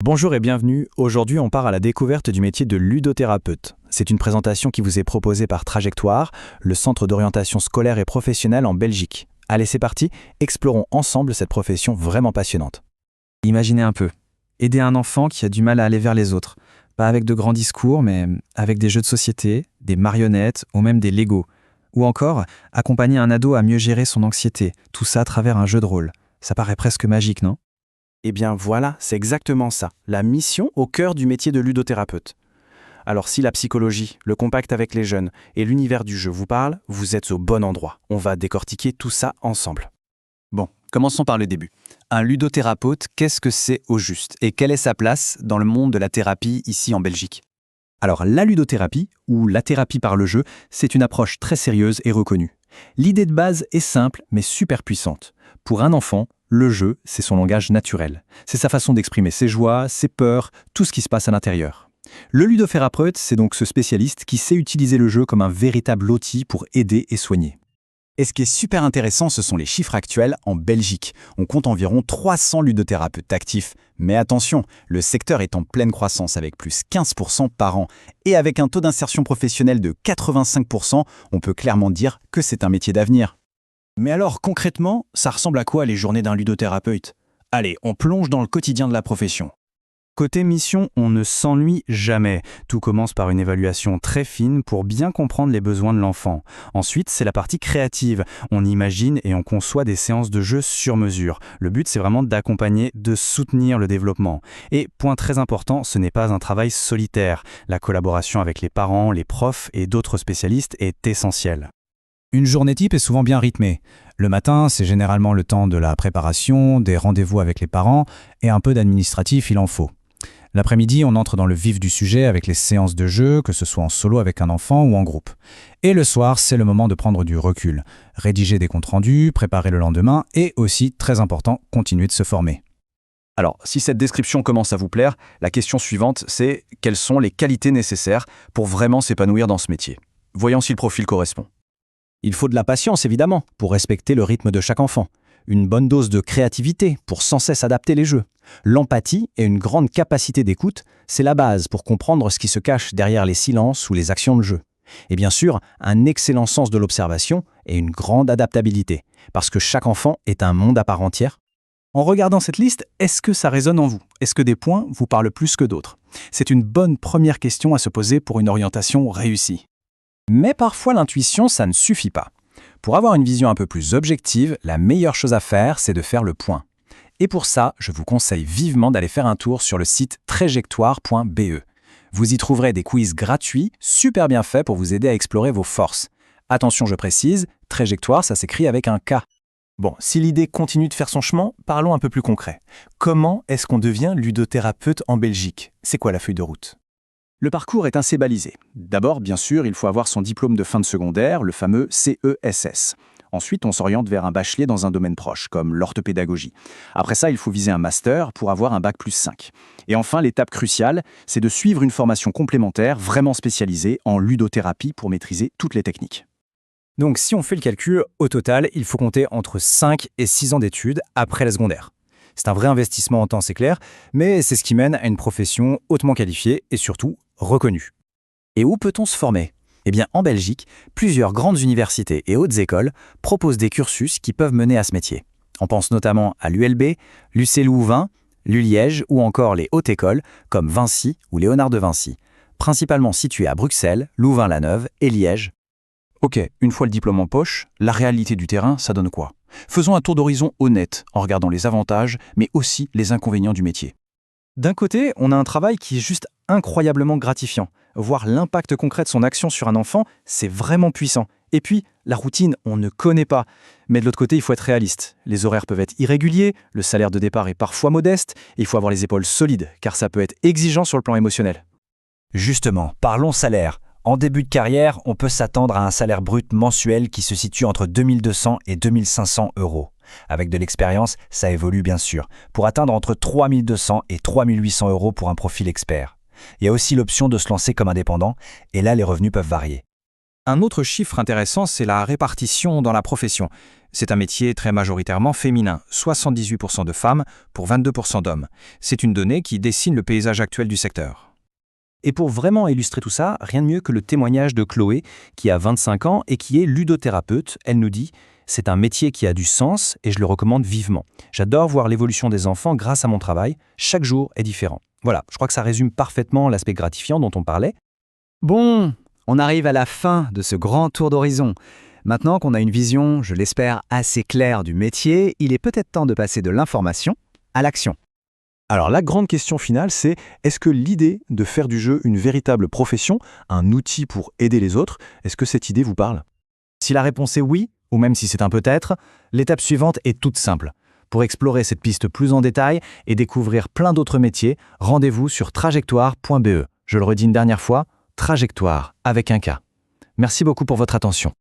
Bonjour et bienvenue. Aujourd'hui, on part à la découverte du métier de ludothérapeute. C'est une présentation qui vous est proposée par Trajectoire, le centre d'orientation scolaire et professionnelle en Belgique. Allez, c'est parti, explorons ensemble cette profession vraiment passionnante. Imaginez un peu, aider un enfant qui a du mal à aller vers les autres. Pas avec de grands discours, mais avec des jeux de société, des marionnettes ou même des Lego. Ou encore, accompagner un ado à mieux gérer son anxiété, tout ça à travers un jeu de rôle. Ça paraît presque magique, non ? Eh bien voilà, c'est exactement ça, la mission au cœur du métier de ludothérapeute. Alors si la psychologie, le contact avec les jeunes et l'univers du jeu vous parlent, vous êtes au bon endroit. On va décortiquer tout ça ensemble. Bon, commençons par le début. Un ludothérapeute, qu'est-ce que c'est au juste ? Et quelle est sa place dans le monde de la thérapie ici en Belgique ? Alors, la ludothérapie, ou la thérapie par le jeu, c'est une approche très sérieuse et reconnue. L'idée de base est simple, mais super puissante. Pour un enfant, le jeu, c'est son langage naturel. C'est sa façon d'exprimer ses joies, ses peurs, tout ce qui se passe à l'intérieur. Le ludothérapeute, c'est donc ce spécialiste qui sait utiliser le jeu comme un véritable outil pour aider et soigner. Et ce qui est super intéressant, ce sont les chiffres actuels en Belgique. On compte environ 300 ludothérapeutes actifs. Mais attention, le secteur est en pleine croissance avec plus 15% par an. Et avec un taux d'insertion professionnelle de 85%, on peut clairement dire que c'est un métier d'avenir. Mais alors, concrètement, ça ressemble à quoi les journées d'un ludothérapeute ? Allez, on plonge dans le quotidien de la profession. Côté mission, on ne s'ennuie jamais. Tout commence par une évaluation très fine pour bien comprendre les besoins de l'enfant. Ensuite, c'est la partie créative. On imagine et on conçoit des séances de jeu sur mesure. Le but, c'est vraiment d'accompagner, de soutenir le développement. Et point très important, ce n'est pas un travail solitaire. La collaboration avec les parents, les profs et d'autres spécialistes est essentielle. Une journée type est souvent bien rythmée. Le matin, c'est généralement le temps de la préparation, des rendez-vous avec les parents et un peu d'administratif, il en faut. L'après-midi, on entre dans le vif du sujet avec les séances de jeu, que ce soit en solo avec un enfant ou en groupe. Et le soir, c'est le moment de prendre du recul, rédiger des comptes rendus, préparer le lendemain et aussi, très important, continuer de se former. Alors, si cette description commence à vous plaire, la question suivante, c'est quelles sont les qualités nécessaires pour vraiment s'épanouir dans ce métier ? Voyons si le profil correspond. Il faut de la patience, évidemment, pour respecter le rythme de chaque enfant. Une bonne dose de créativité pour sans cesse adapter les jeux. L'empathie et une grande capacité d'écoute, c'est la base pour comprendre ce qui se cache derrière les silences ou les actions de jeu. Et bien sûr, un excellent sens de l'observation et une grande adaptabilité, parce que chaque enfant est un monde à part entière. En regardant cette liste, est-ce que ça résonne en vous ? Est-ce que des points vous parlent plus que d'autres ? C'est une bonne première question à se poser pour une orientation réussie. Mais parfois l'intuition, ça ne suffit pas. Pour avoir une vision un peu plus objective, la meilleure chose à faire, c'est de faire le point. Et pour ça, je vous conseille vivement d'aller faire un tour sur le site trajectoire.be. Vous y trouverez des quiz gratuits, super bien faits pour vous aider à explorer vos forces. Attention, je précise, trajectoire, ça s'écrit avec un K. Bon, si l'idée continue de faire son chemin, parlons un peu plus concret. Comment est-ce qu'on devient ludothérapeute en Belgique ? C'est quoi la feuille de route ? Le parcours est assez balisé. D'abord, bien sûr, il faut avoir son diplôme de fin de secondaire, le fameux CESS. Ensuite, on s'oriente vers un bachelier dans un domaine proche, comme l'orthopédagogie. Après ça, il faut viser un master pour avoir un bac+5. Et enfin, l'étape cruciale, c'est de suivre une formation complémentaire vraiment spécialisée en ludothérapie pour maîtriser toutes les techniques. Donc si on fait le calcul, au total, il faut compter entre 5 et 6 ans d'études après la secondaire. C'est un vrai investissement en temps, c'est clair, mais c'est ce qui mène à une profession hautement qualifiée et surtout reconnue. Et où peut-on se former ? Eh bien, en Belgique, plusieurs grandes universités et hautes écoles proposent des cursus qui peuvent mener à ce métier. On pense notamment à l'ULB, l'UC Louvain, l'ULiège ou encore les hautes écoles comme Vinci ou Léonard de Vinci, principalement situées à Bruxelles, Louvain-la-Neuve et Liège. Ok, une fois le diplôme en poche, la réalité du terrain, ça donne quoi ? Faisons un tour d'horizon honnête en regardant les avantages, mais aussi les inconvénients du métier. D'un côté, on a un travail qui est juste incroyablement gratifiant. Voir l'impact concret de son action sur un enfant, c'est vraiment puissant. Et puis, la routine, on ne connaît pas. Mais de l'autre côté, il faut être réaliste. Les horaires peuvent être irréguliers, le salaire de départ est parfois modeste, et il faut avoir les épaules solides, car ça peut être exigeant sur le plan émotionnel. Justement, parlons salaire. En début de carrière, on peut s'attendre à un salaire brut mensuel qui se situe entre 2200 et 2500 euros. Avec de l'expérience, ça évolue bien sûr, pour atteindre entre 3200 et 3800 euros pour un profil expert. Il y a aussi l'option de se lancer comme indépendant, et là les revenus peuvent varier. Un autre chiffre intéressant, c'est la répartition dans la profession. C'est un métier très majoritairement féminin, 78% de femmes pour 22% d'hommes. C'est une donnée qui dessine le paysage actuel du secteur. Et pour vraiment illustrer tout ça, rien de mieux que le témoignage de Chloé, qui a 25 ans et qui est ludothérapeute. Elle nous dit « C'est un métier qui a du sens et je le recommande vivement. J'adore voir l'évolution des enfants grâce à mon travail. Chaque jour est différent. » Voilà, je crois que ça résume parfaitement l'aspect gratifiant dont on parlait. Bon, on arrive à la fin de ce grand tour d'horizon. Maintenant qu'on a une vision, je l'espère, assez claire du métier, il est peut-être temps de passer de l'information à l'action. Alors la grande question finale, c'est est-ce que l'idée de faire du jeu une véritable profession, un outil pour aider les autres, est-ce que cette idée vous parle? Si la réponse est oui, ou même si c'est un peut-être, l'étape suivante est toute simple. Pour explorer cette piste plus en détail et découvrir plein d'autres métiers, rendez-vous sur trajectoire.be. Je le redis une dernière fois, trajectoire avec un K. Merci beaucoup pour votre attention.